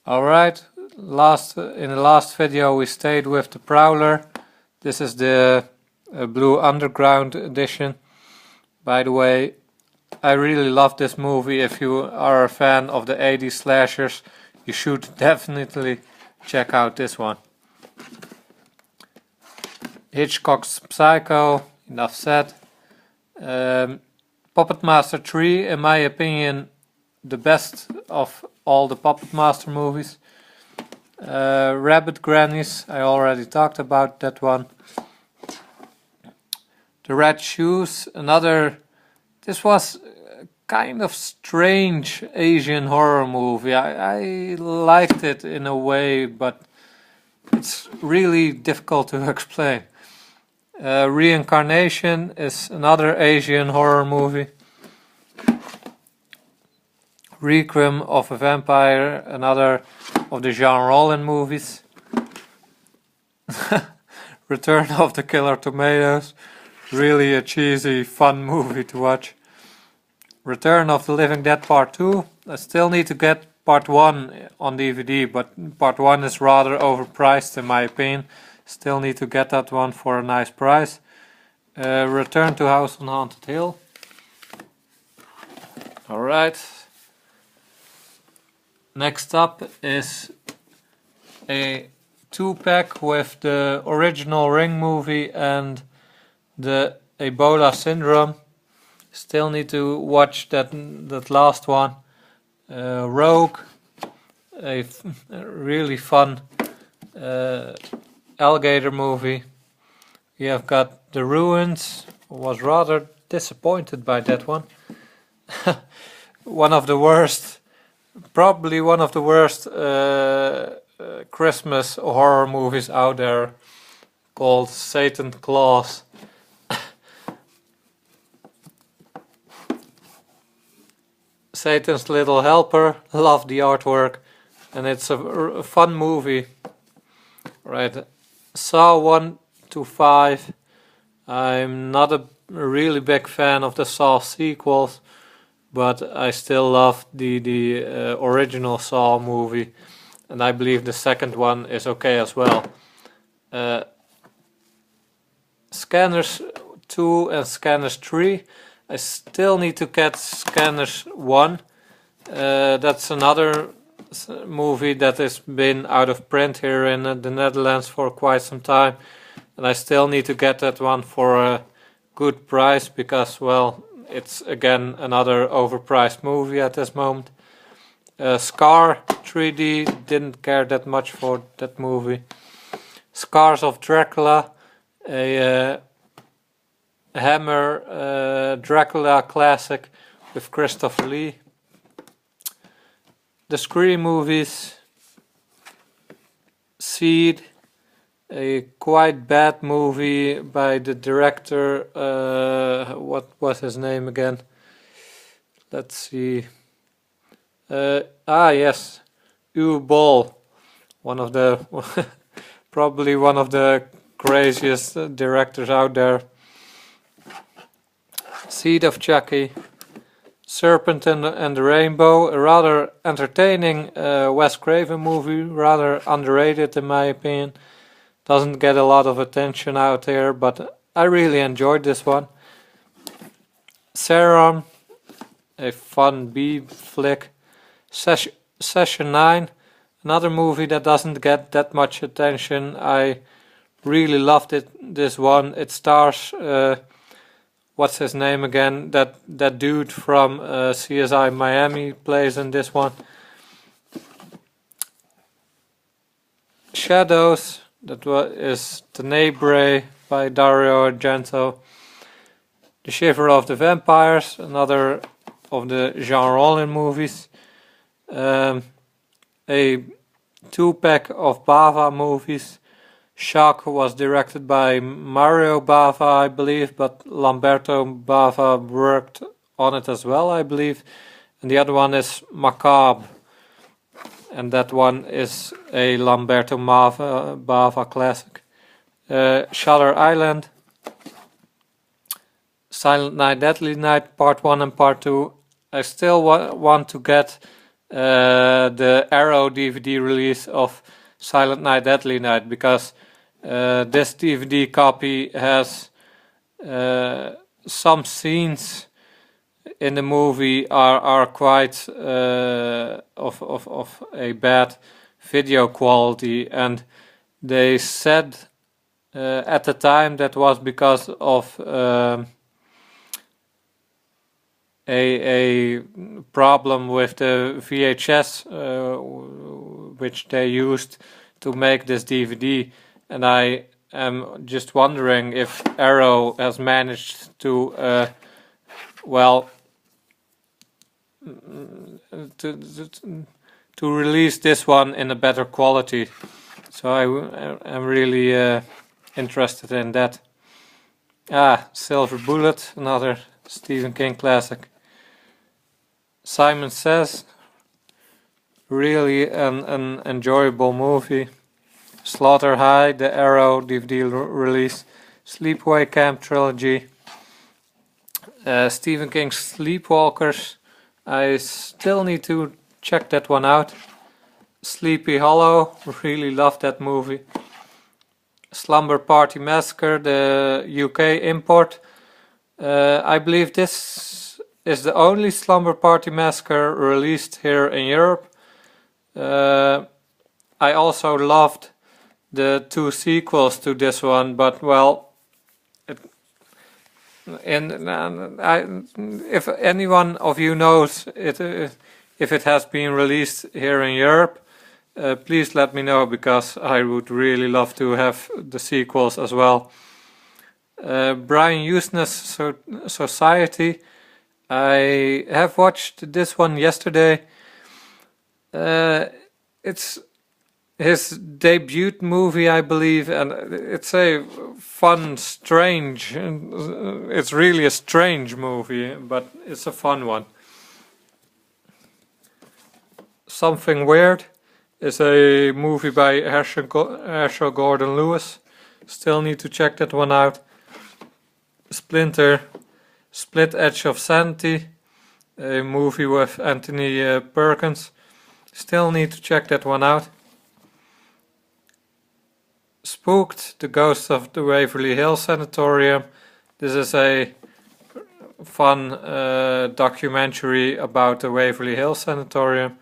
Alright, in the last video we stayed with the Prowler. This is the Blue Underground edition. By the way, I really love this movie. If you are a fan of the 80s slashers, you should definitely check out this one. Hitchcock's Psycho, enough said. Puppet Master 3, in my opinion, the best of all the Puppet Master movies. Rabbit Grannies, I already talked about that one. The Red Shoes, this was kind of strange Asian horror movie. I liked it in a way, but it's really difficult to explain. Reincarnation is another Asian horror movie. Requiem of a Vampire, another of the Jean Rollin movies. Return of the Killer Tomatoes, really a cheesy, fun movie to watch. Return of the Living Dead Part 2, I still need to get Part 1 on DVD, but Part 1 is rather overpriced in my opinion. Still need to get that one for a nice price. Return to House on Haunted Hill. Alright. Next up is a 2-pack with the original Ring movie and the Ebola Syndrome. Still need to watch that last one. Rogue, a really fun alligator movie. We have got The Ruins. Was rather disappointed by that one. Probably one of the worst Christmas horror movies out there, called Satan Claus. Satan's Little Helper, love the artwork, and it's a fun movie. Right, Saw 1 to 5. I'm not a really big fan of the Saw sequels, but I still love the original Saw movie, and I believe the second one is okay as well. Scanners 2 and Scanners 3. I still need to get Scanners 1. That's another movie that has been out of print here in the Netherlands for quite some time, and I still need to get that one for a good price because, well, it's again another overpriced movie at this moment. Scar 3D, didn't care that much for that movie. Scars of Dracula, a Hammer Dracula classic with Christopher Lee. The Scream movies. Seed, a quite bad movie by the director, what was his name again? Let's see. Yes, Uwe Boll, probably one of the craziest directors out there. Seed of Chucky, Serpent and the Rainbow, a rather entertaining Wes Craven movie, rather underrated in my opinion. Doesn't get a lot of attention out there, but I really enjoyed this one. Saron, a fun B flick. Session 9, another movie that doesn't get that much attention. I really loved this one. It stars what's his name again? That dude from CSI Miami plays in this one. Shadows, is Tenebrae by Dario Argento. The Shiver of the Vampires, another of the Jean Rollin movies. A 2-pack of Bava movies. Shock was directed by Mario Bava, I believe, but Lamberto Bava worked on it as well, I believe. And the other one is Macabre, and that one is a Lamberto Bava classic. Shutter Island, Silent Night, Deadly Night, Part 1 and Part 2. I still want to get the Arrow DVD release of Silent Night, Deadly Night, because this DVD copy has some scenes in the movie are quite of a bad video quality, and they said at the time that was because of a problem with the VHS which they used to make this DVD, and I am just wondering if Arrow has managed to well to release this one in a better quality. So I'm really interested in that. Silver Bullet, another Stephen King classic. Simon Says, really an enjoyable movie. Slaughter High, the Arrow DVD release. Sleepaway Camp trilogy. Stephen King's Sleepwalkers. I still need to check that one out. Sleepy Hollow, really love that movie. Slumber Party Massacre, the UK import. I believe this is the only Slumber Party Massacre released here in Europe. I also loved the 2 sequels to this one, but well, if anyone of you knows it, if it has been released here in Europe, please let me know, because I would really love to have the sequels as well. Brian Usener's Society. I have watched this one yesterday. It's his debut movie, I believe, and it's a fun, strange, it's really a strange movie, but it's a fun one. Something Weird is a movie by Herschel Gordon Lewis. Still need to check that one out. Splinter, Split Edge of Sanity, a movie with Anthony Perkins. Still need to check that one out. Spooked, The Ghosts of the Waverly Hills Sanatorium. This is a fun documentary about the Waverly Hills Sanatorium.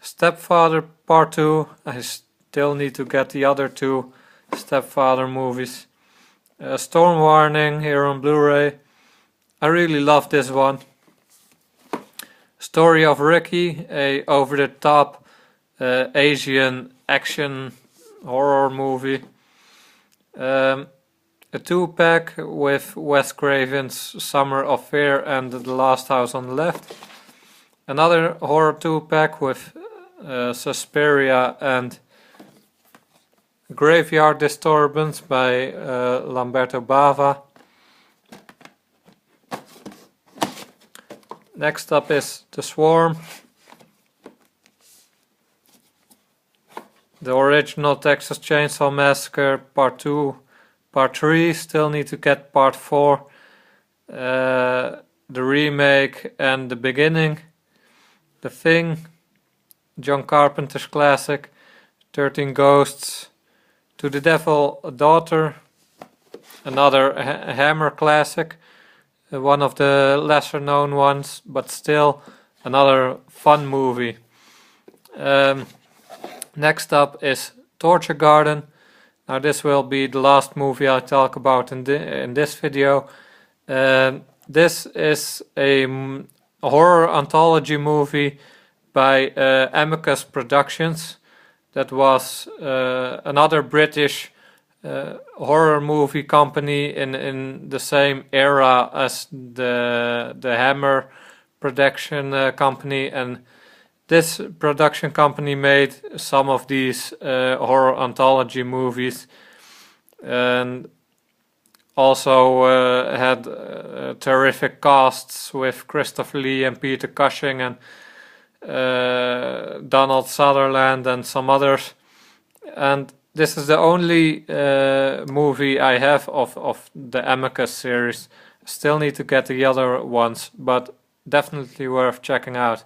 Stepfather Part 2. I still need to get the other 2 Stepfather movies. Storm Warning here on Blu-ray. I really love this one. Story of Ricky, a over-the-top Asian action horror movie. A 2-pack with Wes Craven's Summer of Fear and The Last House on the Left. Another horror 2-pack with Suspiria and Graveyard Disturbance by Lamberto Bava. Next up is The Swarm. The original Texas Chainsaw Massacre Part 2, Part 3, still need to get Part 4. The remake and the beginning. The Thing, John Carpenter's classic. 13 Ghosts. To the Devil, a Daughter. Another Hammer classic. One of the lesser known ones, but still another fun movie. Next up is Torture Garden. Now this will be the last movie I talk about in this video. This is a horror anthology movie by Amicus Productions. That was another British horror movie company in the same era as the Hammer production company, and this production company made some of these horror anthology movies, and also had terrific casts with Christopher Lee and Peter Cushing and Donald Sutherland and some others. And this is the only movie I have of the Amicus series. Still need to get the other ones, but definitely worth checking out.